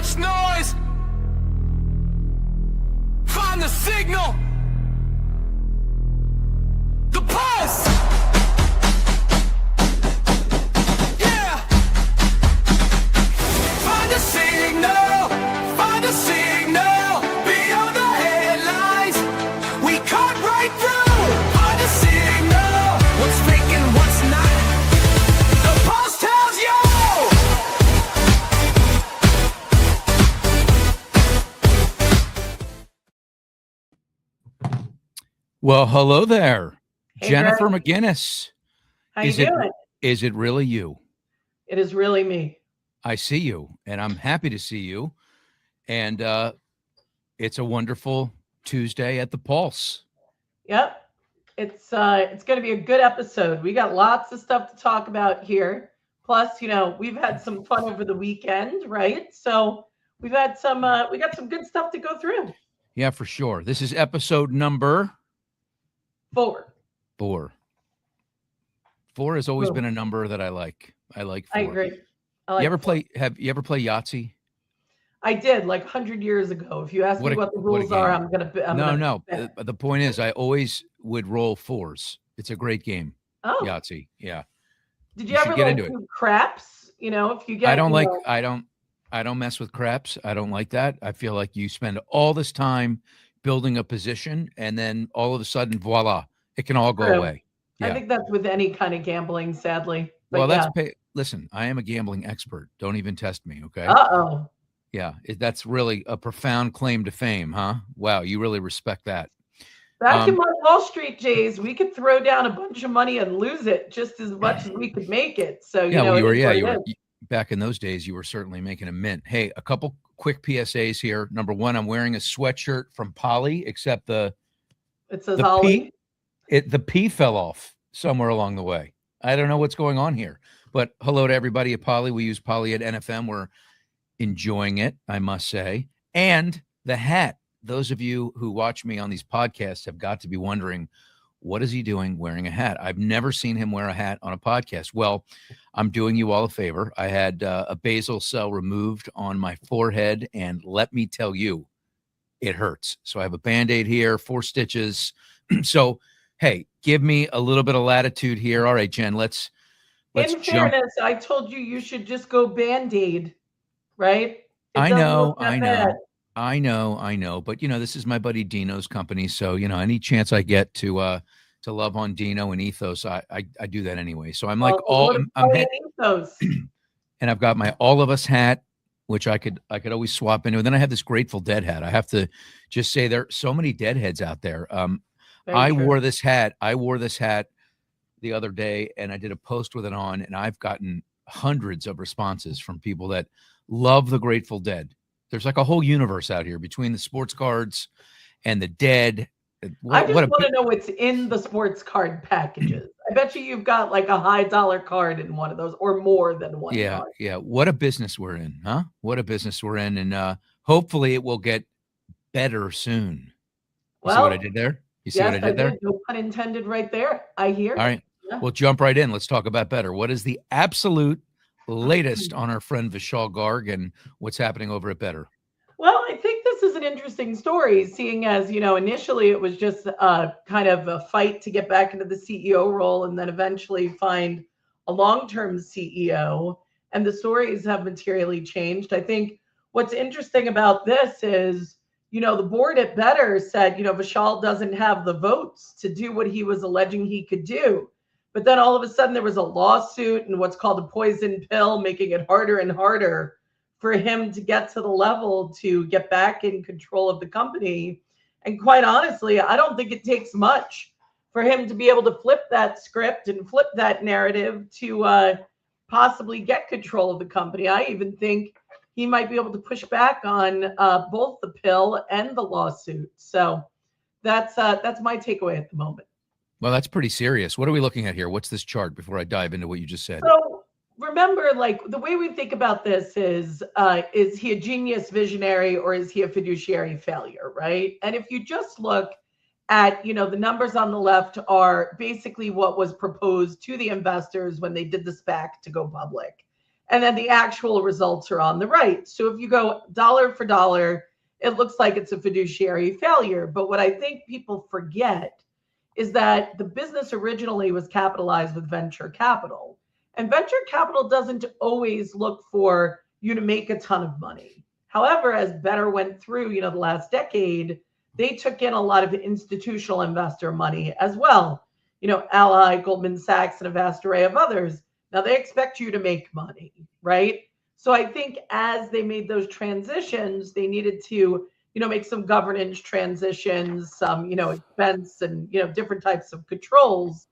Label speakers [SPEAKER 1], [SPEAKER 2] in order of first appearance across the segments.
[SPEAKER 1] much noise. Find the signal. The pulse. Yeah. Find the signal. Find the signal. Beyond the headlines, we cut right through. Find the signal. What's fake and what's not. The pulse tells you.
[SPEAKER 2] Well, hello there,
[SPEAKER 3] Hey,
[SPEAKER 2] Jennifer
[SPEAKER 3] Greg.
[SPEAKER 2] McGinnis.
[SPEAKER 3] How you doing?
[SPEAKER 2] Is it really you?
[SPEAKER 3] It is really me.
[SPEAKER 2] I see you, and I'm happy to see you. And it's a wonderful Tuesday at the Pulse.
[SPEAKER 3] Yep. It's going to be a good episode. We got lots of stuff to talk about here. Plus, we've had some fun over the weekend, right? So we got some good stuff to go through.
[SPEAKER 2] Yeah, for sure. This is episode number
[SPEAKER 3] 4.
[SPEAKER 2] 4. 4 has always
[SPEAKER 3] Cool.
[SPEAKER 2] been a number that I like. I like 4.
[SPEAKER 3] I agree. I like
[SPEAKER 2] You ever
[SPEAKER 3] 4.
[SPEAKER 2] you ever play Yahtzee?
[SPEAKER 3] I did like 100 years ago. If you ask me what the rules are, I'm going to
[SPEAKER 2] No. The point is I always would roll 4s. It's a great game.
[SPEAKER 3] Oh.
[SPEAKER 2] Yahtzee. Yeah.
[SPEAKER 3] Did
[SPEAKER 2] You
[SPEAKER 3] you
[SPEAKER 2] should
[SPEAKER 3] ever
[SPEAKER 2] get
[SPEAKER 3] go
[SPEAKER 2] into it.
[SPEAKER 3] through craps? If you get
[SPEAKER 2] I don't mess with craps. I don't like that. I feel like you spend all this time building a position and then all of a sudden, voila, it can all go
[SPEAKER 3] True.
[SPEAKER 2] away. Yeah.
[SPEAKER 3] I think that's with any kind of gambling, sadly. But
[SPEAKER 2] Well,
[SPEAKER 3] yeah.
[SPEAKER 2] listen, I am a gambling expert. Don't even test me, okay?
[SPEAKER 3] Uh-oh.
[SPEAKER 2] Yeah, that's really a profound claim to fame, huh? Wow, you really respect that.
[SPEAKER 3] Back in my Wall Street days, we could throw down a bunch of money and lose it just as much as we could make it. So,
[SPEAKER 2] you were back in those days, you were certainly making a mint. Hey, a couple quick PSAs here. Number one, I'm wearing a sweatshirt from Polly, except it
[SPEAKER 3] says Ollie.
[SPEAKER 2] The P fell off somewhere along the way. I don't know what's going on here, but hello to everybody at Polly. We use Polly at NFM. We're enjoying it, I must say. And the hat. Those of you who watch me on these podcasts have got to be wondering, what is he doing wearing a hat? I've never seen him wear a hat on a podcast. Well, I'm doing you all a favor. I had a basal cell removed on my forehead, and let me tell you, it hurts. So I have a Band-Aid here, 4 stitches. So, hey, give me a little bit of latitude here. All right, Jen, let's
[SPEAKER 3] In
[SPEAKER 2] jump.
[SPEAKER 3] fairness, I told you should just go Band-Aid, right?
[SPEAKER 2] I know. But this is my buddy Dino's company, so any chance I get to love on Dino and Ethos, I do that anyway. So I'm like
[SPEAKER 3] Ethos.
[SPEAKER 2] And I've got my All of Us hat, which I could always swap into. And then I have this Grateful Dead hat. I have to just say there are so many deadheads out there. I wore this hat the other day, and I did a post with it on, and I've gotten hundreds of responses from people that love the Grateful Dead. There's like a whole universe out here between the sports cards and the Dead.
[SPEAKER 3] I just want to know what's in the sports card packages. I bet you've got like a high dollar card in one of those, or more than one.
[SPEAKER 2] Yeah,
[SPEAKER 3] card.
[SPEAKER 2] yeah. What a business we're in, huh? What a business we're in, and hopefully it will get better soon. You see what I did there? You see what I did there?
[SPEAKER 3] No pun intended, right there. I hear.
[SPEAKER 2] All right. Yeah. We'll jump right in. Let's talk about better. What is the absolute latest on our friend Vishal Garg and what's happening over at Better?
[SPEAKER 3] Well, I think this is an interesting story, seeing as, initially it was just kind of a fight to get back into the CEO role and then eventually find a long-term CEO. And the stories have materially changed. I think what's interesting about this is, the board at Better said, Vishal doesn't have the votes to do what he was alleging he could do. But then all of a sudden there was a lawsuit and what's called a poison pill, making it harder and harder for him to get to the level to get back in control of the company. And quite honestly, I don't think it takes much for him to be able to flip that script and flip that narrative to possibly get control of the company. I even think he might be able to push back on both the pill and the lawsuit. So that's my takeaway at the moment.
[SPEAKER 2] Well, that's pretty serious. What are we looking at here? What's this chart before I dive into what you just said?
[SPEAKER 3] So remember, like, the way we think about this is he a genius visionary or is he a fiduciary failure, right? And if you just look at, the numbers on the left are basically what was proposed to the investors when they did the SPAC to go public. and then the actual results are on the right. So if you go dollar for dollar, it looks like it's a fiduciary failure. But what I think people forget is that the business originally was capitalized with venture capital. And venture capital doesn't always look for you to make a ton of money. However, as Better went through, the last decade, they took in a lot of institutional investor money as well. Ally, Goldman Sachs, and a vast array of others. Now they expect you to make money, right? So I think as they made those transitions, they needed to, make some governance transitions, some, expense and, different types of controls.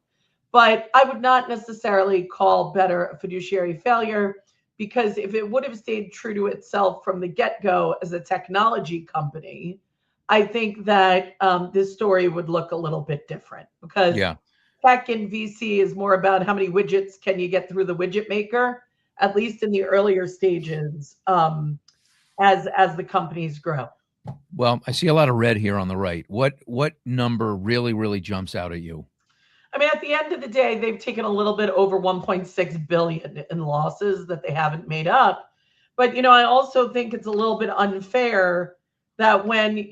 [SPEAKER 3] But I would not necessarily call Better a fiduciary failure, because if it would have stayed true to itself from the get-go as a technology company, I think that this story would look a little bit different, because
[SPEAKER 2] Yeah.
[SPEAKER 3] tech in VC is more about how many widgets can you get through the widget maker, at least in the earlier stages, as the companies grow.
[SPEAKER 2] Well, I see a lot of red here on the right. What number really jumps out at you?
[SPEAKER 3] I mean, at the end of the day, they've taken a little bit over 1.6 billion in losses that they haven't made up. But, I also think it's a little bit unfair that when,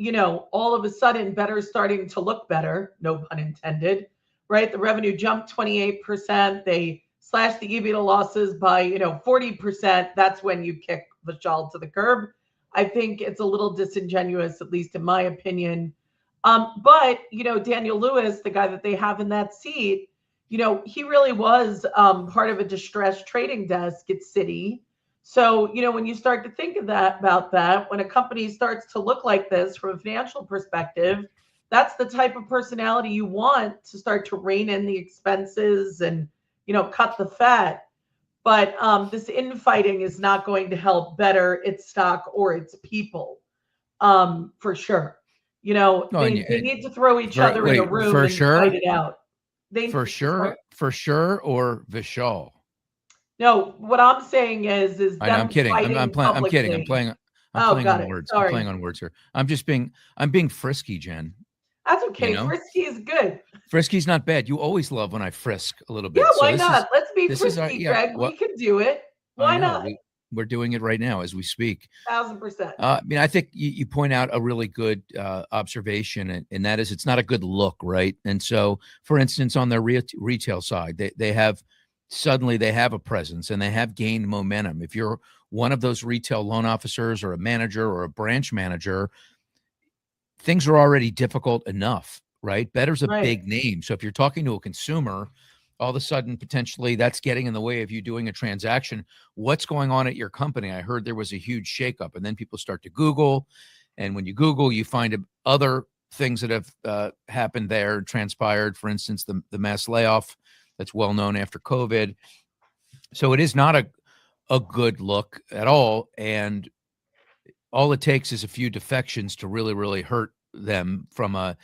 [SPEAKER 3] all of a sudden Better's starting to look better, no pun intended, right? The revenue jumped 28%. They slashed the EBITDA losses by, 40%. That's when you kick Vishal to the curb. I think it's a little disingenuous, at least in my opinion. But, Daniel Lewis, the guy that they have in that seat, he really was part of a distressed trading desk at Citi. So, when you start to think of about that, when a company starts to look like this from a financial perspective, that's the type of personality you want to start to rein in the expenses and, cut the fat. But this infighting is not going to help Better its stock or its people, for sure. They need to throw each other in a room and fight it out.
[SPEAKER 2] For sure, or Vishal?
[SPEAKER 3] No, what I'm saying is them
[SPEAKER 2] I'm kidding. I'm kidding. I'm playing on words.
[SPEAKER 3] Sorry.
[SPEAKER 2] I'm playing on words here. I'm being frisky, Jen.
[SPEAKER 3] That's okay. Frisky is good.
[SPEAKER 2] Frisky's not bad. You always love when I frisk a little bit.
[SPEAKER 3] Yeah, why not? Let's be frisky, Greg. We can do it. Why not?
[SPEAKER 2] We're doing it right now as we speak.
[SPEAKER 3] 1000%.
[SPEAKER 2] I think you point out a really good observation, and that is it's not a good look, right? And so, for instance, on their retail side, they have a presence and they have gained momentum. If you're one of those retail loan officers or a manager or a branch manager, things are already difficult enough, right? Better's a big name. So if you're talking to a consumer, all of a sudden, potentially that's getting in the way of you doing a transaction. What's going on at your company? I heard there was a huge shakeup, and then people start to Google. And when you Google, you find other things that have happened there, transpired. For instance, the mass layoff that's well known after COVID. So it is not a good look at all. And all it takes is a few defections to really hurt them from a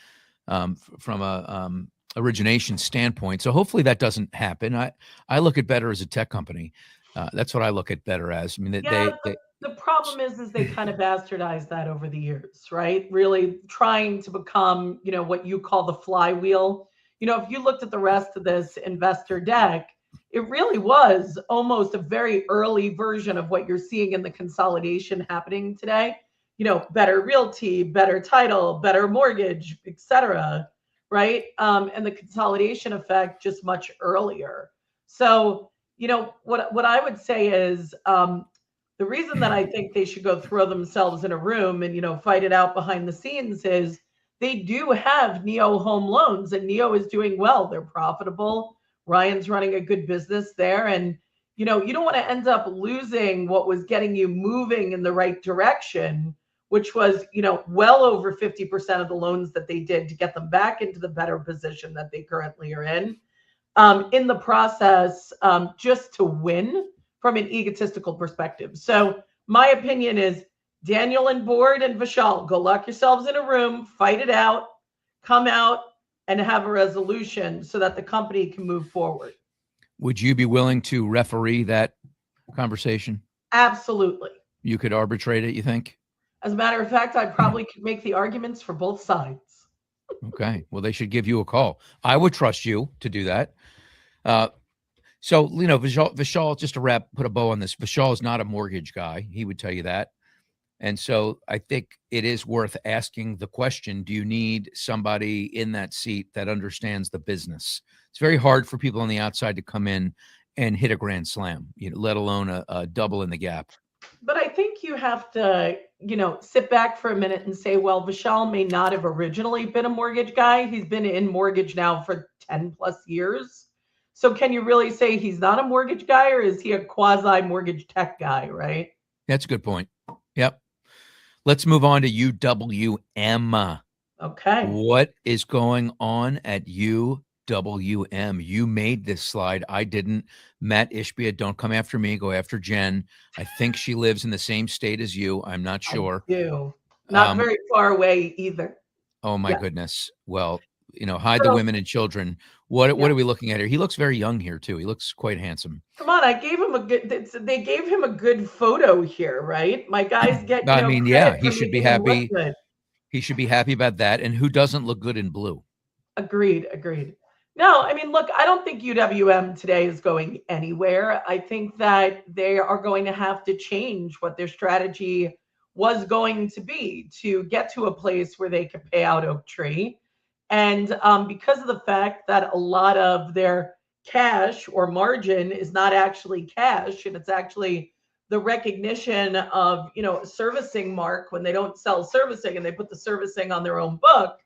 [SPEAKER 2] origination standpoint. So hopefully that doesn't happen. I look at Better as a tech company. That's what I look at Better as. I mean,
[SPEAKER 3] the problem is they kind of bastardized that over the years, right? Really trying to become, what you call the flywheel. If you looked at the rest of this investor deck, it really was almost a very early version of what you're seeing in the consolidation happening today. Better Realty, Better Title, Better Mortgage, etc. Right? And the consolidation effect just much earlier. So, what I would say is the reason that I think they should go throw themselves in a room and, fight it out behind the scenes is they do have Neo Home Loans, and Neo is doing well. They're profitable. Ryan's running a good business there. And, you don't want to end up losing what was getting you moving in the right direction, which was, well over 50% of the loans that they did to get them back into the better position that they currently are in the process, just to win from an egotistical perspective. So my opinion is Daniel and Board and Vishal, go lock yourselves in a room, fight it out, come out and have a resolution so that the company can move forward.
[SPEAKER 2] Would you be willing to referee that conversation?
[SPEAKER 3] Absolutely.
[SPEAKER 2] You could arbitrate it, you think?
[SPEAKER 3] As a matter of fact, I probably could make the arguments for both sides.
[SPEAKER 2] Okay. Well, they should give you a call. I would trust you to do that. So, Vishal, just to put a bow on this, Vishal is not a mortgage guy. He would tell you that. And so I think it is worth asking the question, do you need somebody in that seat that understands the business? It's very hard for people on the outside to come in and hit a grand slam, let alone a double in the gap.
[SPEAKER 3] But I think you have to, sit back for a minute and say, well, Vishal may not have originally been a mortgage guy. He's been in mortgage now for 10 plus years. So can you really say he's not a mortgage guy, or is he a quasi mortgage tech guy, right?
[SPEAKER 2] That's a good point. Yep. Let's move on to UWM.
[SPEAKER 3] Okay.
[SPEAKER 2] What is going on at UWM? You made this slide. I didn't. Matt Ishbia, don't come after me. Go after Jen. I think she lives in the same state as you. I'm not sure.
[SPEAKER 3] I do. Not very far away either.
[SPEAKER 2] Oh, my goodness. Well, hide the women and children. What are we looking at here? He looks very young here, too. He looks quite handsome.
[SPEAKER 3] Come on, they gave him a good photo here, right? My guys get,
[SPEAKER 2] he should be happy. He should be happy about that. And who doesn't look good in blue?
[SPEAKER 3] Agreed. No, look, I don't think UWM today is going anywhere. I think that they are going to have to change what their strategy was going to be to get to a place where they could pay out Oaktree. And because of the fact that a lot of their cash or margin is not actually cash, and it's actually the recognition of, servicing mark when they don't sell servicing and they put the servicing on their own book,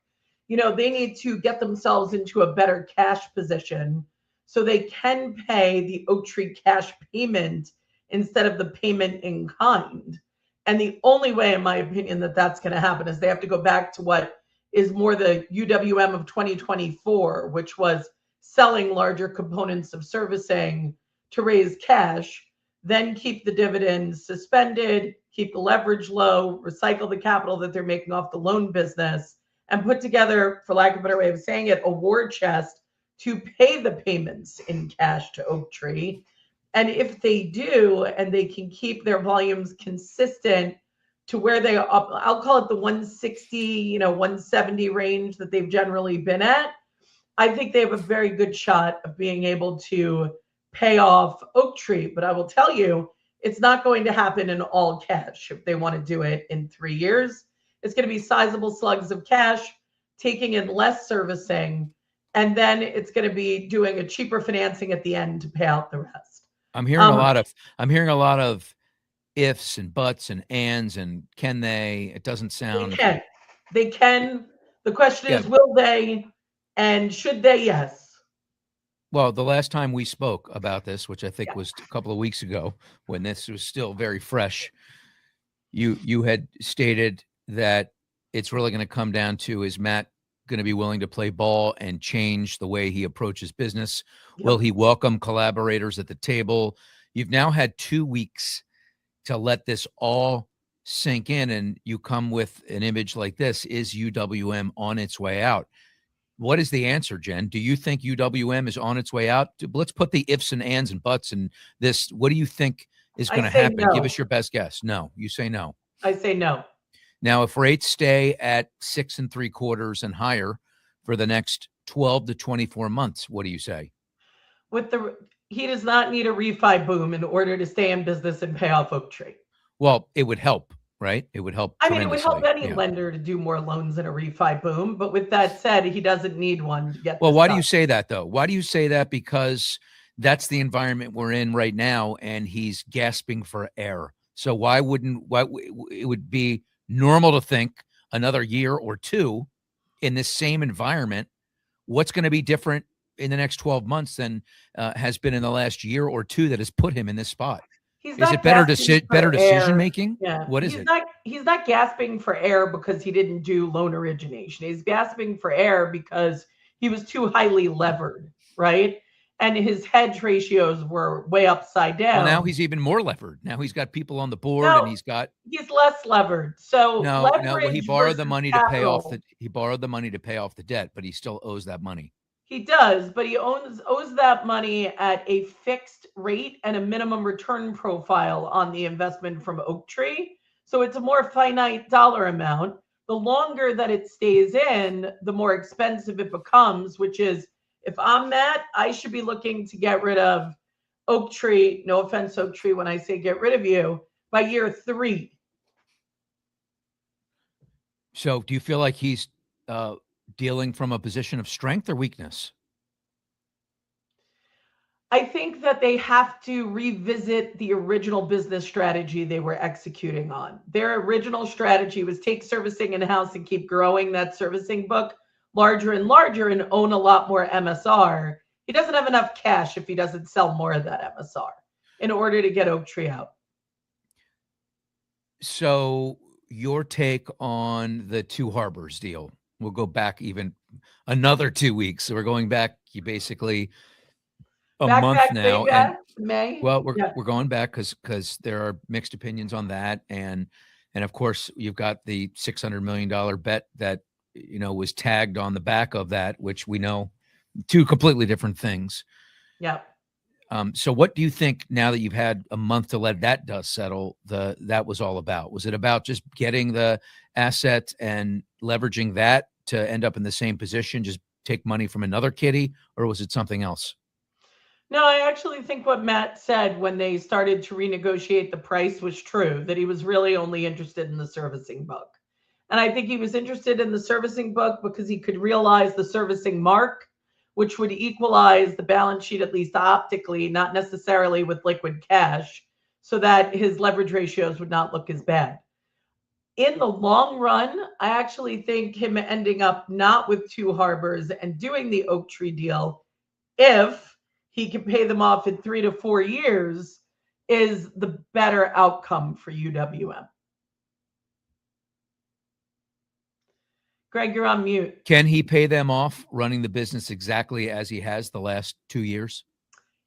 [SPEAKER 3] they need to get themselves into a better cash position so they can pay the Oaktree cash payment instead of the payment in kind. And the only way, in my opinion, that that's going to happen is they have to go back to what is more the UWM of 2024, which was selling larger components of servicing to raise cash, then keep the dividends suspended, keep the leverage low, recycle the capital that they're making off the loan business, and put together, for lack of a better way of saying it, a war chest to pay the payments in cash to Oaktree. And if they do, and they can keep their volumes consistent to where they are, I'll call it the 160, 170 range that they've generally been at, I think they have a very good shot of being able to pay off Oaktree. But I will tell you, it's not going to happen in all cash if they want to do it in 3 years. It's going to be sizable slugs of cash, taking in less servicing, and then it's going to be doing a cheaper financing at the end to pay out the rest.
[SPEAKER 2] I'm hearing a lot of ifs and buts and ands and can they? It doesn't sound.
[SPEAKER 3] They can. The question is, will they, and should they? Yes.
[SPEAKER 2] Well, the last time we spoke about this, which I think was a couple of weeks ago, when this was still very fresh, you had stated that it's really going to come down to, is Matt going to be willing to play ball and change the way he approaches business? Yep. Will he welcome collaborators at the table? You've now had 2 weeks to let this all sink in, and you come with an image like this. Is UWM on its way out? What is the answer, Jen? Do you think UWM is on its way out? Let's put the ifs and ands and buts in this. What do you think is going to happen? No. Give us your best guess. No, you say no.
[SPEAKER 3] I say no.
[SPEAKER 2] Now, if rates stay at 6 3/4 and higher for the next 12 to 24 months, what do you say?
[SPEAKER 3] He does not need a refi boom in order to stay in business and pay off Oaktree.
[SPEAKER 2] Well, it would help, right? It would help.
[SPEAKER 3] It would help any lender to do more loans in a refi boom. But with that said, he doesn't need one to get.
[SPEAKER 2] Well, why do you say that, though? Why do you say that? Because that's the environment we're in right now, and he's gasping for air. So why it would be normal to think another year or two in this same environment, what's going to be different in the next 12 months than has been in the last year or two that has put him in this spot? Is it better decision making?
[SPEAKER 3] Yeah.
[SPEAKER 2] What is it?
[SPEAKER 3] He's not gasping for air because he didn't do loan origination. He's gasping for air because he was too highly levered, right? And his hedge ratios were way upside down.
[SPEAKER 2] Well, now he's even more levered. Now he's got people on the board, and he's
[SPEAKER 3] less levered. So
[SPEAKER 2] well, he borrowed the money to pay off the debt, but he still owes that money.
[SPEAKER 3] He does, but he owes that money at a fixed rate and a minimum return profile on the investment from Oaktree. So it's a more finite dollar amount. The longer that it stays in, the more expensive it becomes, which is, if I'm Matt, I should be looking to get rid of Oaktree, no offense, Oaktree, when I say get rid of you, by year 3.
[SPEAKER 2] So do you feel like he's dealing from a position of strength or weakness?
[SPEAKER 3] I think that they have to revisit the original business strategy they were executing on. Their original strategy was take servicing in-house and keep growing that servicing book larger and larger and own a lot more MSR. He doesn't have enough cash if he doesn't sell more of that MSR in order to get Oaktree out.
[SPEAKER 2] So your take on the Two Harbors deal? We'll go back even another 2 weeks. So we're going back basically a month now.
[SPEAKER 3] Way back,
[SPEAKER 2] And
[SPEAKER 3] May.
[SPEAKER 2] well,
[SPEAKER 3] Yeah.
[SPEAKER 2] we're going back because there are mixed opinions on that, and of course you've got the $600 million bet that was tagged on the back of that, which we know two completely different things.
[SPEAKER 3] Yeah.
[SPEAKER 2] So what do you think now that you've had a month to let that dust settle, that was all about? Was it about just getting the asset and leveraging that to end up in the same position, just take money from another kitty, or was it something else?
[SPEAKER 3] No, I actually think what Matt said when they started to renegotiate the price was true, that he was really only interested in the servicing book. And I think he was interested in the servicing book because he could realize the servicing mark, which would equalize the balance sheet, at least optically, not necessarily with liquid cash, so that his leverage ratios would not look as bad. In the long run, I actually think him ending up not with Two Harbors and doing the Oaktree deal, if he can pay them off in 3 to 4 years, is the better outcome for UWM. Greg, you're on mute.
[SPEAKER 2] Can he pay them off running the business exactly as he has the last 2 years?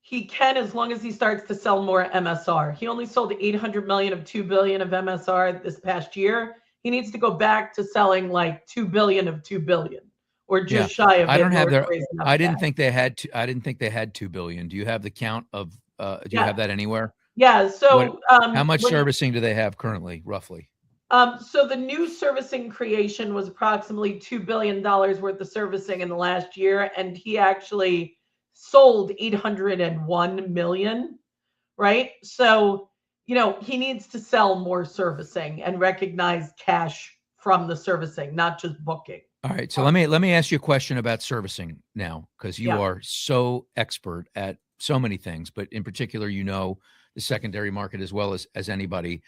[SPEAKER 3] He can, as long as he starts to sell more MSR. He only sold 800 million of 2 billion of MSR this past year. He needs to go back to selling like 2 billion of 2 billion. Or just shy of it.
[SPEAKER 2] I don't have their. I didn't think they had. I didn't think they had 2 billion. Do you have the count of? Do you have that anywhere?
[SPEAKER 3] Yeah. So
[SPEAKER 2] how much servicing do they have currently, roughly?
[SPEAKER 3] So the new servicing creation was approximately $2 billion worth of servicing in the last year, and he actually sold 801 million. Right. So he needs to sell more servicing and recognize cash from the servicing, not just booking.
[SPEAKER 2] All right, so let me ask you a question about servicing now, because you are so expert at so many things, but in particular, the secondary market as well as anybody.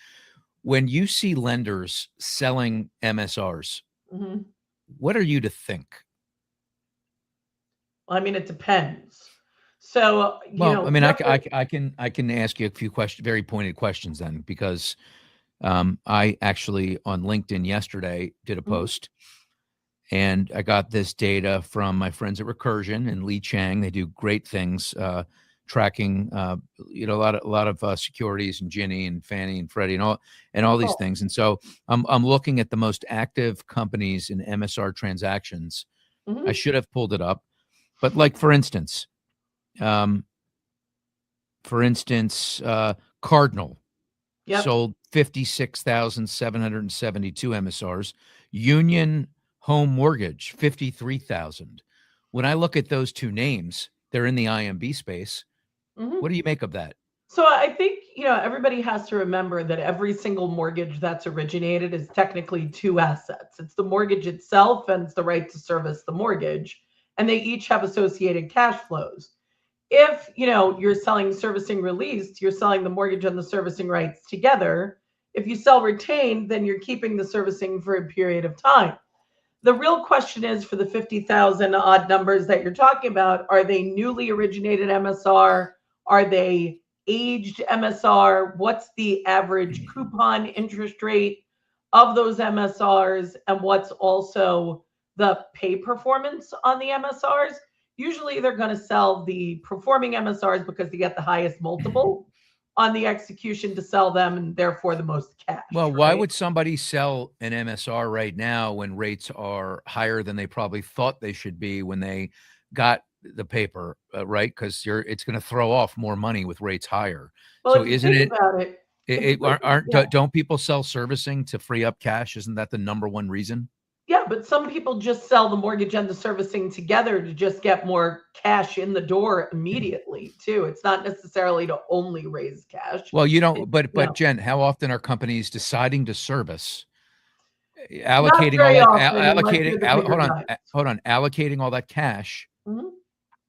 [SPEAKER 2] When you see lenders selling MSRs, what are you to think?
[SPEAKER 3] Well, I mean, it depends. So,
[SPEAKER 2] I can ask you a few very pointed questions then, because I actually on LinkedIn yesterday did a post. And I got this data from my friends at Recursion and Lee Chang. They do great things, tracking, a lot of securities and Ginnie and Fannie and Freddie and all these things. And so I'm looking at the most active companies in MSR transactions. I should have pulled it up, but like for instance, Cardinal sold 56,772 MSRs. Union Home Mortgage, 53,000. When I look at those two names, they're in the IMB space. What do you make of that?
[SPEAKER 3] So I think, everybody has to remember that every single mortgage that's originated is technically two assets. It's the mortgage itself and it's the right to service the mortgage. And they each have associated cash flows. If, you're selling servicing released, you're selling the mortgage and the servicing rights together. If you sell retained, then you're keeping the servicing for a period of time. The real question is, for the 50,000 odd numbers that you're talking about, are they newly originated MSR? Are they aged MSR? What's the average coupon interest rate of those MSRs? And what's also the pay performance on the MSRs? Usually they're going to sell the performing MSRs because they get the highest multiple on the execution to sell them, and therefore the most cash.
[SPEAKER 2] Well, why would somebody sell an MSR right now when rates are higher than they probably thought they should be when they got the paper, right? Because it's going to throw off more money with rates higher.
[SPEAKER 3] Well,
[SPEAKER 2] so isn't it?
[SPEAKER 3] About it
[SPEAKER 2] Don't people sell servicing to free up cash? Isn't that the number one reason?
[SPEAKER 3] Yeah, but some people just sell the mortgage and the servicing together to just get more cash in the door immediately too. It's not necessarily to only raise cash.
[SPEAKER 2] Well, you
[SPEAKER 3] It,
[SPEAKER 2] don't, but
[SPEAKER 3] no,
[SPEAKER 2] Jen, how often are companies deciding to service,
[SPEAKER 3] not
[SPEAKER 2] allocating all
[SPEAKER 3] very
[SPEAKER 2] that,
[SPEAKER 3] often unless you're the bigger
[SPEAKER 2] hold on,
[SPEAKER 3] guys.
[SPEAKER 2] hold on, allocating all that cash
[SPEAKER 3] Mhm.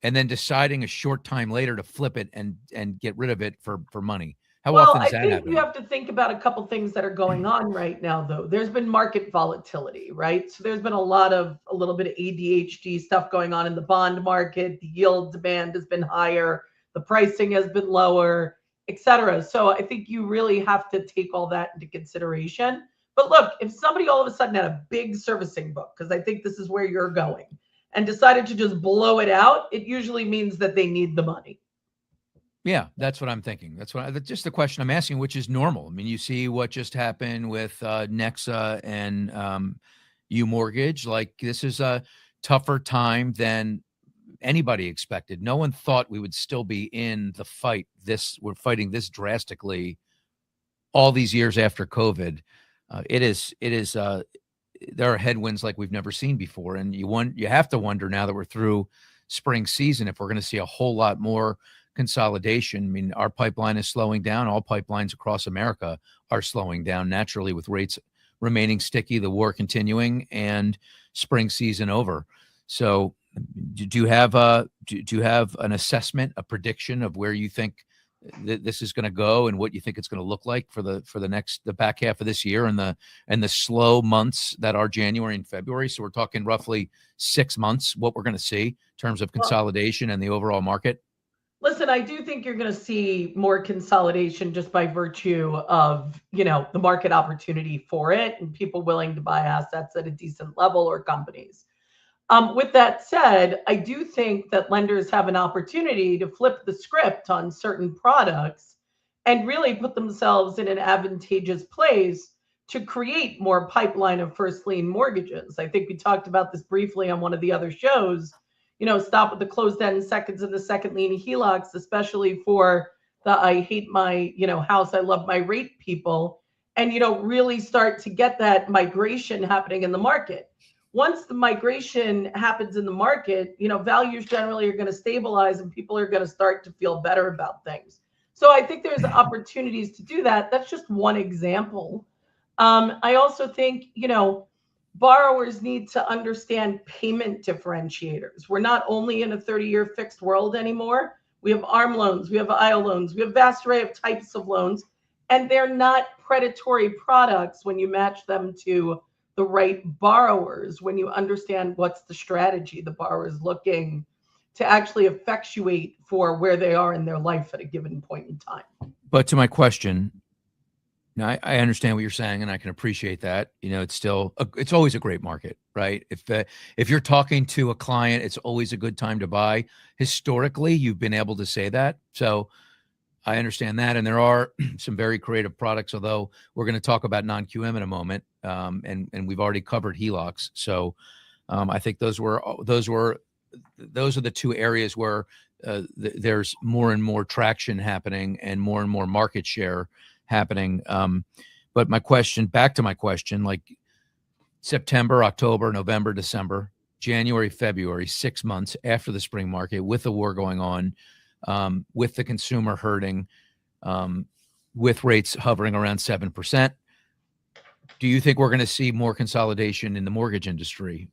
[SPEAKER 2] and then deciding a short time later to flip it and get rid of it for money? How
[SPEAKER 3] Well,
[SPEAKER 2] often is
[SPEAKER 3] I
[SPEAKER 2] that
[SPEAKER 3] think you
[SPEAKER 2] happening?
[SPEAKER 3] have to think about a couple things that are going on right now, though. There's been market volatility, right? So there's been a little bit of ADHD stuff going on in the bond market. The yield demand has been higher, the pricing has been lower, et cetera. So I think you really have to take all that into consideration. But look, if somebody all of a sudden had a big servicing book, because I think this is where you're going, and decided to just blow it out, it usually means that they need the money.
[SPEAKER 2] Yeah, that's what I'm thinking. That's just the question I'm asking, which is normal. I mean, you see what just happened with Nexa and U Mortgage. Like, this is a tougher time than anybody expected. No one thought we would still be in the fight. We're fighting this drastically all these years after COVID. It is. There are headwinds like we've never seen before, and you have to wonder now that we're through spring season if we're going to see a whole lot more consolidation. I mean, our pipeline is slowing down. All pipelines across America are slowing down naturally with rates remaining sticky, the war continuing, and spring season over. So, do you have an assessment, a prediction of where you think this is going to go and what you think it's going to look like for the back half of this year and the slow months that are January and February? So we're talking roughly 6 months, what we're going to see in terms of
[SPEAKER 3] Well,
[SPEAKER 2] consolidation and the overall market.
[SPEAKER 3] listen, I do think you're going to see more consolidation just by virtue of, the market opportunity for it and people willing to buy assets at a decent level or companies. With that said, I do think that lenders have an opportunity to flip the script on certain products and really put themselves in an advantageous place to create more pipeline of first lien mortgages. I think we talked about this briefly on one of the other shows. Stop with the closed end seconds of the second lien HELOCs, especially for the I hate my, house, I love my rate people, and, really start to get that migration happening in the market. Once the migration happens in the market, values generally are going to stabilize and people are going to start to feel better about things. So I think there's opportunities to do that. That's just one example. I also think, borrowers need to understand payment differentiators. We're not only in a 30-year fixed world anymore. We have ARM loans, we have IO loans, we have a vast array of types of loans, and they're not predatory products when you match them to the right borrowers, when you understand what's the strategy the borrower is looking to actually effectuate for where they are in their life at a given point in time.
[SPEAKER 2] But to my question, now I understand what you're saying, and I can appreciate that. It's always a great market, right? If you're talking to a client, it's always a good time to buy. Historically, you've been able to say that, so I understand that. And there are some very creative products, although we're going to talk about non-QM in a moment, and we've already covered HELOCs. So I think those are the two areas where there's more and more traction happening and more market share happening. But back to my question, like September, October, November, December, January, February, 6 months after the spring market, with the war going on, with the consumer hurting, with rates hovering around 7%, do you think we're going to see more consolidation in the mortgage industry?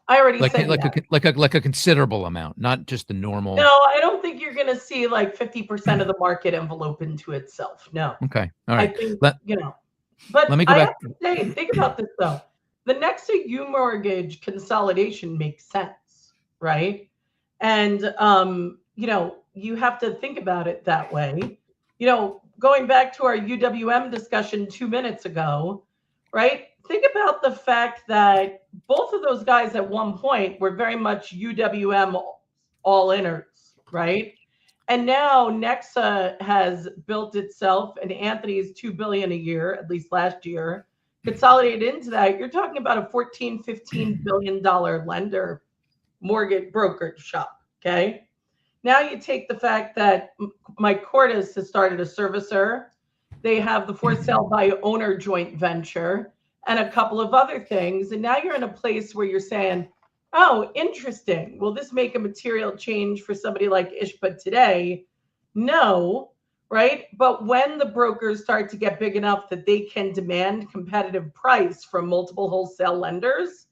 [SPEAKER 3] I already said that.
[SPEAKER 2] Like a considerable amount, not just the normal.
[SPEAKER 3] No, I don't think you're going to see like 50% of the market envelope into itself. No.
[SPEAKER 2] Okay. All right.
[SPEAKER 3] I think,
[SPEAKER 2] Let
[SPEAKER 3] but
[SPEAKER 2] me go
[SPEAKER 3] I
[SPEAKER 2] back.
[SPEAKER 3] have to say, think about this though. The Nexa U mortgage consolidation makes sense, right? And, you have to think about it that way. Going back to our UWM discussion 2 minutes ago, right? Think about the fact that both of those guys at one point were very much UWM all-inners, right? And now Nexa has built itself, and Anthony's $2 billion a year, at least last year, consolidated into that. You're talking about a $14-15 billion lender mortgage brokerage shop. Okay. Now you take the fact that Mike Cordes has started a servicer. They have the for sale by owner joint venture. and a couple of other things. And now you're in a place where you're saying, oh, interesting. Will this make a material change for somebody like Ishpa today? No, right? But when the brokers start to get big enough that they can demand competitive price from multiple wholesale lenders,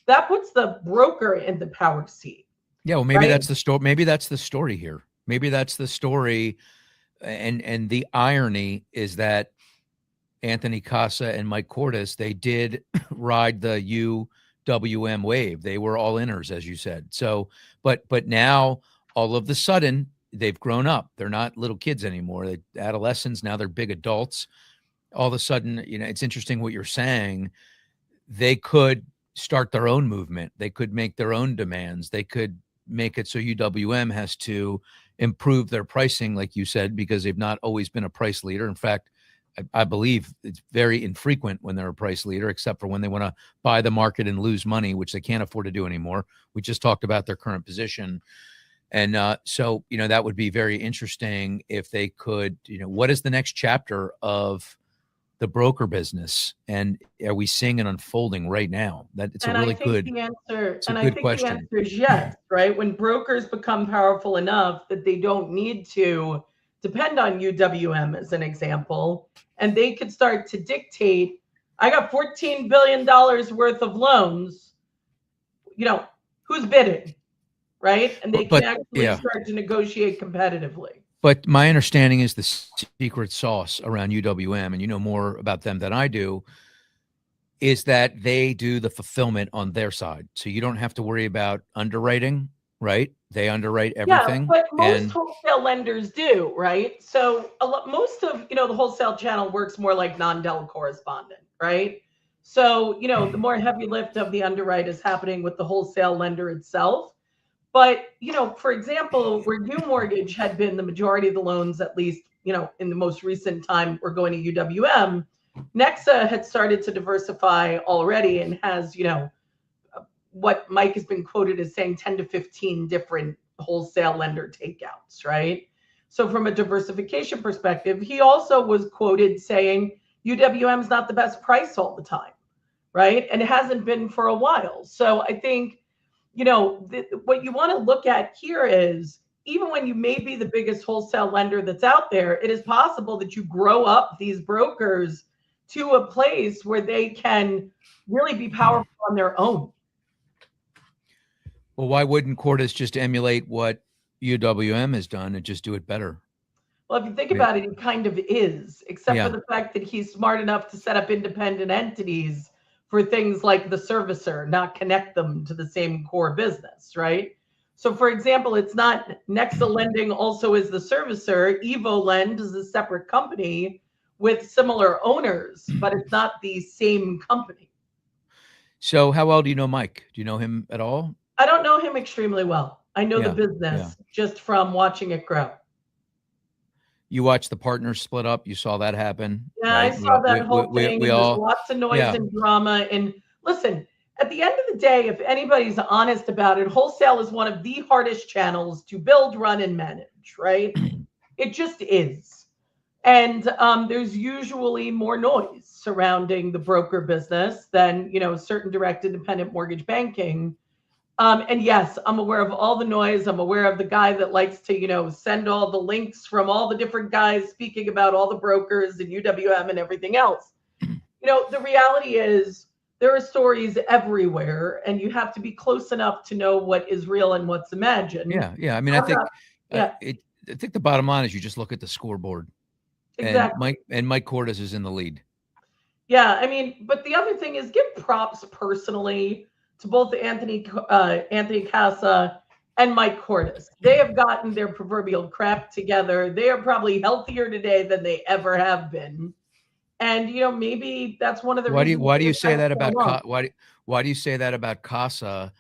[SPEAKER 3] that puts the broker in the power seat.
[SPEAKER 2] Yeah, well, maybe
[SPEAKER 3] right?
[SPEAKER 2] that's the story. Maybe that's the story here. Maybe that's the story. And the irony is that Anthony Casa and Mike Cordes, they did ride the UWM wave. They were all inners, as you said. So, but now all of the sudden they've grown up. They're not little kids anymore. They're adolescents. Now they're big adults. All of a sudden, it's interesting what you're saying. They could start their own movement. They could make their own demands. They could make it so UWM has to improve their pricing, like you said, because they've not always been a price leader. In fact, I believe it's very infrequent when they're a price leader, except for when they want to buy the market and lose money, which they can't afford to do anymore. We just talked about their current position. And so, that would be very interesting if they could, what is the next chapter of the broker business? And are we seeing it unfolding right now? That it's
[SPEAKER 3] And
[SPEAKER 2] a really
[SPEAKER 3] I think
[SPEAKER 2] good,
[SPEAKER 3] the answer,
[SPEAKER 2] it's a
[SPEAKER 3] and I
[SPEAKER 2] good
[SPEAKER 3] think
[SPEAKER 2] question.
[SPEAKER 3] the answer is yes, right? When brokers become powerful enough that they don't need to depend on UWM as an example, and they could start to dictate, I got $14 billion worth of loans, who's bidding, right? And they can actually start to negotiate competitively.
[SPEAKER 2] But my understanding is the secret sauce around UWM, and you know more about them than I do, is that they do the fulfillment on their side. So you don't have to worry about underwriting, right? They underwrite everything.
[SPEAKER 3] Yeah, but most wholesale lenders do, right? So most of, the wholesale channel works more like non-del correspondent, right? So, the more heavy lift of the underwrite is happening with the wholesale lender itself. But, for example, where U Mortgage had been the majority of the loans, at least, in the most recent time, were going to UWM, Nexa had started to diversify already and has, what Mike has been quoted as saying 10 to 15 different wholesale lender takeouts, right? So from a diversification perspective, he also was quoted saying UWM is not the best price all the time, right? And it hasn't been for a while. So I think, what you want to look at here is, even when you may be the biggest wholesale lender that's out there, it is possible that you grow up these brokers to a place where they can really be powerful on their own.
[SPEAKER 2] Well, why wouldn't Cordes just emulate what UWM has done and just do it better?
[SPEAKER 3] Well, if you think about it, he kind of is, except for the fact that he's smart enough to set up independent entities for things like the servicer, not connect them to the same core business, right? So, for example, it's not Nexa Lending also is the servicer. Evo Lend is a separate company with similar owners, but it's not the same company.
[SPEAKER 2] So how well do you know Mike? Do you know him at all?
[SPEAKER 3] I don't know him extremely well. I know the business just from watching it grow.
[SPEAKER 2] You watched the partners split up. You saw that happen.
[SPEAKER 3] Yeah, right? I saw that whole thing. There's lots of noise and drama. And listen, at the end of the day, if anybody's honest about it, wholesale is one of the hardest channels to build, run, and manage, right? It just is. And there's usually more noise surrounding the broker business than, certain direct independent mortgage banking. And yes, I'm aware of all the noise. I'm aware of the guy that likes to, send all the links from all the different guys speaking about all the brokers and UWM and everything else. The reality is there are stories everywhere, and you have to be close enough to know what is real and what's imagined.
[SPEAKER 2] Yeah. I mean, I think the bottom line is you just look at the scoreboard.
[SPEAKER 3] Exactly.
[SPEAKER 2] And Mike Cordes is in the lead.
[SPEAKER 3] Yeah, I mean, but the other thing is, give props personally to both Anthony Casa and Mike Cordes. They have gotten their proverbial crap together. They are probably healthier today than they ever have been. And maybe that's one of the reasons.
[SPEAKER 2] Why do you say that about why do you say that about Casa?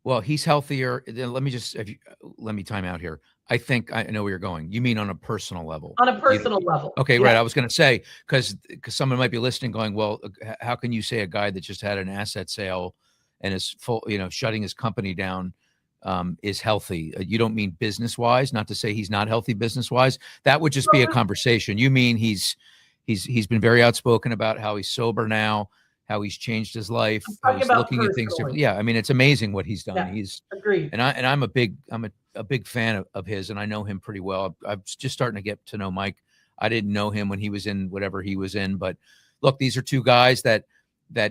[SPEAKER 2] Well, he's healthier. Let me time out here. I think I know where you're going. You mean on a personal level?
[SPEAKER 3] On a personal level.
[SPEAKER 2] Okay, right. I was going to say, because someone might be listening going, well, how can you say a guy that just had an asset sale and is full, shutting his company down is healthy? You don't mean business-wise, not to say he's not healthy business-wise. That would just be a conversation. You mean he's been very outspoken about how he's sober now. how he's changed his life,
[SPEAKER 3] I'm
[SPEAKER 2] how
[SPEAKER 3] talking
[SPEAKER 2] he's
[SPEAKER 3] about
[SPEAKER 2] looking at things differently.
[SPEAKER 3] personally.
[SPEAKER 2] Yeah, I mean, it's amazing what he's done.
[SPEAKER 3] Yeah,
[SPEAKER 2] He's
[SPEAKER 3] agreed.
[SPEAKER 2] and I'm a big fan of his, and I know him pretty well. I'm just starting to get to know Mike. I didn't know him when he was in whatever he was in, but look, these are two guys that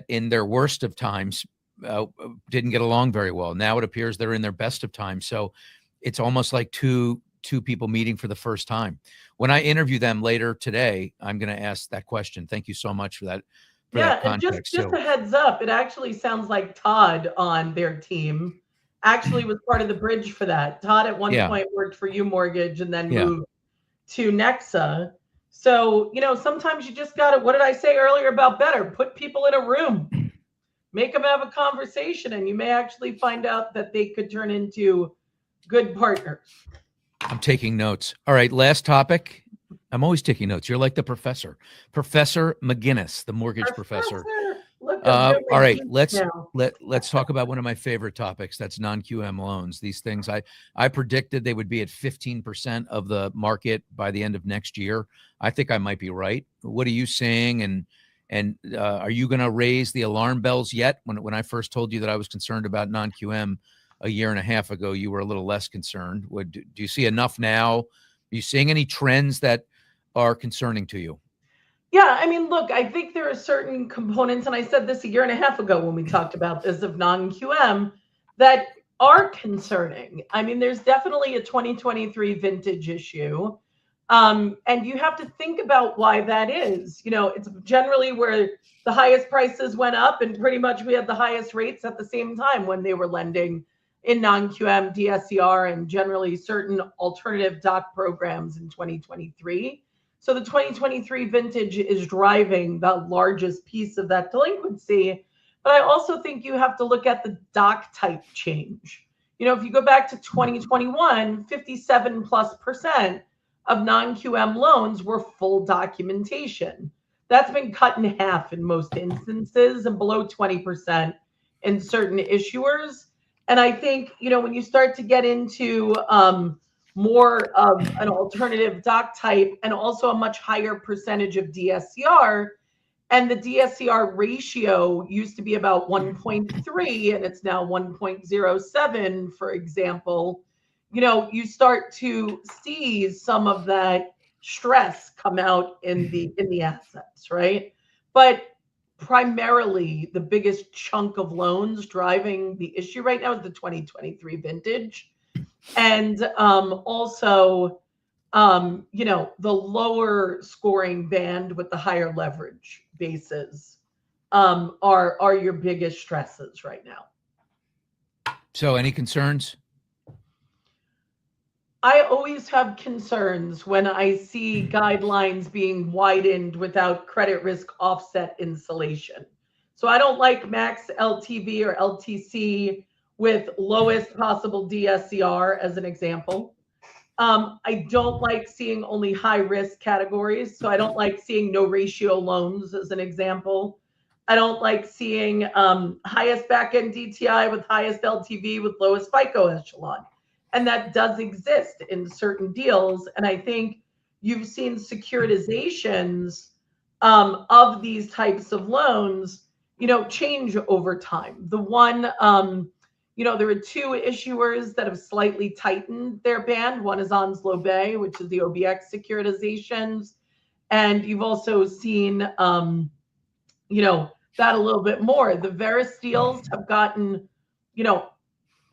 [SPEAKER 2] in their worst of times didn't get along very well. Now it appears they're in their best of times. So it's almost like two people meeting for the first time. When I interview them later today, I'm going to ask that question. Thank you so much for that.
[SPEAKER 3] Yeah, and
[SPEAKER 2] Context
[SPEAKER 3] just
[SPEAKER 2] too.
[SPEAKER 3] a heads up, it actually sounds like Todd on their team actually was part of the bridge for that. Todd at one
[SPEAKER 2] Yeah.
[SPEAKER 3] point worked for U Mortgage and then
[SPEAKER 2] Yeah.
[SPEAKER 3] moved to Nexa. So, sometimes you just got to, what did I say earlier about better? Put people in a room, make them have a conversation, and you may actually find out that they could turn into good partners.
[SPEAKER 2] I'm taking notes. All right, last topic. I'm always taking notes. You're like the professor. Professor McGinnis, the mortgage professor.
[SPEAKER 3] Look,
[SPEAKER 2] All right, let's talk about one of my favorite topics. That's non-QM loans. These things I predicted they would be at 15% of the market by the end of next year. I think I might be right. What are you saying? And are you going to raise the alarm bells yet? When I first told you that I was concerned about non-QM a year and a half ago, you were a little less concerned. Do you see enough now? Are you seeing any trends that are concerning to you?
[SPEAKER 3] Yeah, I mean, look, I think there are certain components, and I said this a year and a half ago when we talked about this of non-QM, that are concerning. I mean, there's definitely a 2023 vintage issue. And you have to think about why that is. It's generally where the highest prices went up, and pretty much we had the highest rates at the same time when they were lending in non-QM, DSCR, and generally certain alternative doc programs in 2023. So the 2023 vintage is driving the largest piece of that delinquency. But I also think you have to look at the doc type change. If you go back to 2021, 57+% of non-QM loans were full documentation. That's been cut in half in most instances and below 20% in certain issuers. And I think, when you start to get into more of an alternative doc type and also a much higher percentage of DSCR. And the DSCR ratio used to be about 1.3 and it's now 1.07, for example. You start to see some of that stress come out in the assets, right? But primarily the biggest chunk of loans driving the issue right now is the 2023 vintage. And also, the lower scoring band with the higher leverage bases are your biggest stresses right now.
[SPEAKER 2] So any concerns?
[SPEAKER 3] I always have concerns when I see guidelines being widened without credit risk offset insulation. So I don't like max LTV or LTC with lowest possible DSCR as an example. I don't like seeing only high risk categories. So I don't like seeing no ratio loans as an example. I don't like seeing highest back end DTI with highest LTV with lowest FICO echelon. And that does exist in certain deals. And I think you've seen securitizations of these types of loans, change over time. The one, there are two issuers that have slightly tightened their band. One is Onslow Bay, which is the OBX securitizations. And you've also seen, that a little bit more. The Veris deals have gotten,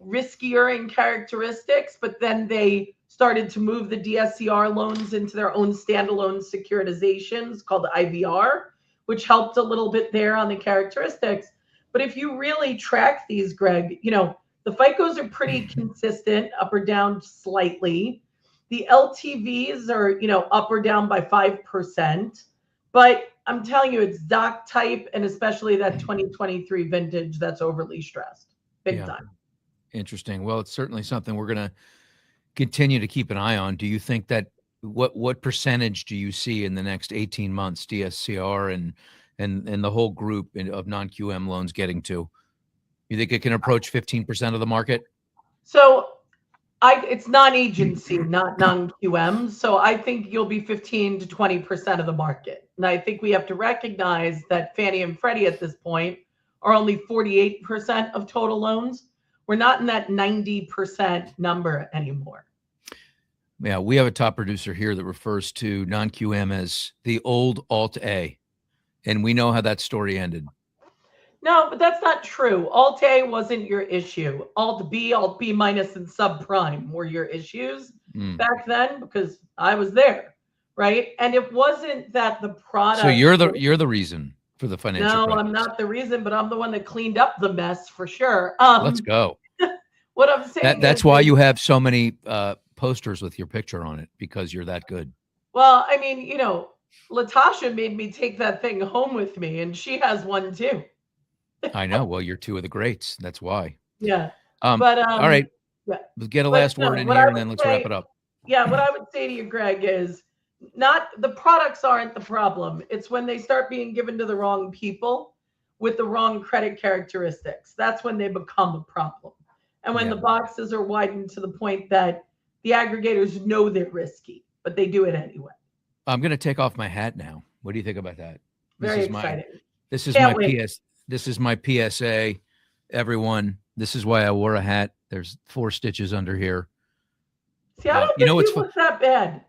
[SPEAKER 3] riskier in characteristics, but then they started to move the DSCR loans into their own standalone securitizations called IVR, which helped a little bit there on the characteristics. But if you really track these, Greg, the FICOs are pretty consistent, up or down slightly. The LTVs are, up or down by 5%. But I'm telling you, it's doc type, and especially that 2023 vintage that's overly stressed. Big time.
[SPEAKER 2] Interesting. Well, it's certainly something we're going to continue to keep an eye on. Do you think that what percentage do you see in the next 18 months DSCR and the whole group of non-QM loans getting to? You think it can approach 15% of the market?
[SPEAKER 3] So it's non-agency, not non-QM. So I think you'll be 15 to 20% of the market. And I think we have to recognize that Fannie and Freddie at this point are only 48% of total loans. We're not in that 90% number anymore.
[SPEAKER 2] Yeah, we have a top producer here that refers to non-QM as the old Alt-A, and we know how that story ended.
[SPEAKER 3] No, but that's not true. Alt A wasn't your issue. Alt B minus, and subprime were your issues back then, because I was there, right? And it wasn't that the product.
[SPEAKER 2] So you're the reason for the financial crisis.
[SPEAKER 3] No, I'm not the reason, but I'm the one that cleaned up the mess for sure.
[SPEAKER 2] Let's go.
[SPEAKER 3] What I'm saying
[SPEAKER 2] That's why you have so many posters with your picture on it, because you're that good.
[SPEAKER 3] Well, I mean, you know, Latasha made me take that thing home with me, and she has one too.
[SPEAKER 2] I know. Well, you're two of the greats. That's why.
[SPEAKER 3] Yeah.
[SPEAKER 2] All right.
[SPEAKER 3] Yeah.
[SPEAKER 2] Let's get a last word in here, and then let's wrap it up.
[SPEAKER 3] Yeah. What I would say to you, Greg, is not the products aren't the problem. It's when they start being given to the wrong people with the wrong credit characteristics. That's when they become a problem. And when the boxes are widened to the point that the aggregators know they're risky, but they do it anyway.
[SPEAKER 2] I'm going to take off my hat now. What do you think about that?
[SPEAKER 3] Very exciting.
[SPEAKER 2] This is my PSA, everyone. This is why I wore a hat. There's 4 stitches under here.
[SPEAKER 3] See, I don't think you look that bad.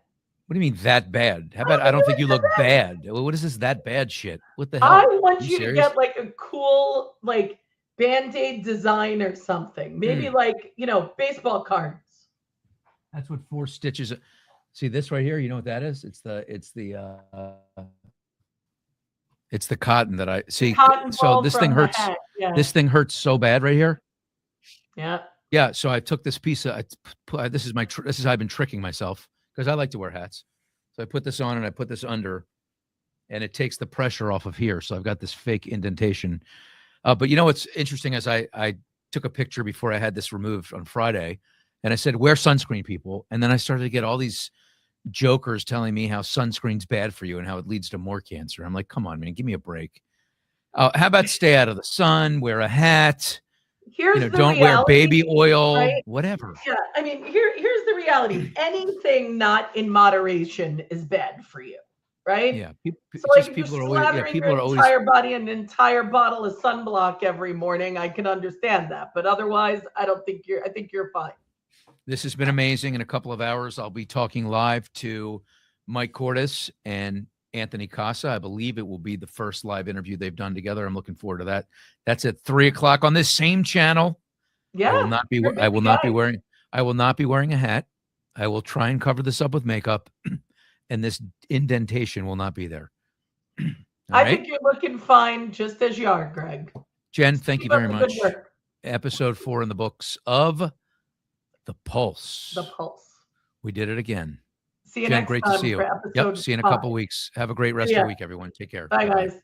[SPEAKER 2] What do you mean that bad? How about I don't think you look bad? What is this that bad shit? What the hell?
[SPEAKER 3] I want you to get like a cool like Band-Aid design or something. Maybe like, you know, baseball cards.
[SPEAKER 2] That's what 4 stitches. See this right here? You know what that is? It's the cotton that I see. So this thing hurts.
[SPEAKER 3] Yeah.
[SPEAKER 2] This thing hurts so bad right here.
[SPEAKER 3] Yeah.
[SPEAKER 2] Yeah. So I took this piece of, this is how I've been tricking myself, because I like to wear hats. So I put this on and I put this under, and it takes the pressure off of here. So I've got this fake indentation. But you know, what's interesting is I took a picture before I had this removed on Friday, and I said, wear sunscreen, people. And then I started to get all these jokers telling me how sunscreen's bad for you and how it leads to more cancer. I'm like, come on, man, give me a break. How about stay out of the sun, wear a hat, don't wear baby oil, right? Whatever.
[SPEAKER 3] Yeah, I mean, here's the reality. Anything not in moderation is bad for you, right?
[SPEAKER 2] Yeah.
[SPEAKER 3] So like people are always entire body an entire bottle of sunblock every morning. I can understand that, but otherwise, I think you're fine.
[SPEAKER 2] This has been amazing. In a couple of hours, I'll be talking live to Mike Cordes and Anthony Casa. I believe it will be the first live interview they've done together. I'm looking forward to that. That's at 3:00 on this same channel.
[SPEAKER 3] Yeah.
[SPEAKER 2] I will not be wearing a hat. I will try and cover this up with makeup, and this indentation will not be there.
[SPEAKER 3] I think you're looking fine just as you are, Greg.
[SPEAKER 2] Jen, thank you very much. Episode 4 in the books of The Pulse.
[SPEAKER 3] The Pulse.
[SPEAKER 2] We did it again.
[SPEAKER 3] See you
[SPEAKER 2] Jen,
[SPEAKER 3] next
[SPEAKER 2] great
[SPEAKER 3] time
[SPEAKER 2] to see you.
[SPEAKER 3] for episode
[SPEAKER 2] See you in a
[SPEAKER 3] 5.
[SPEAKER 2] couple weeks. Have a great rest of the week, everyone. Take care.
[SPEAKER 3] Bye, guys.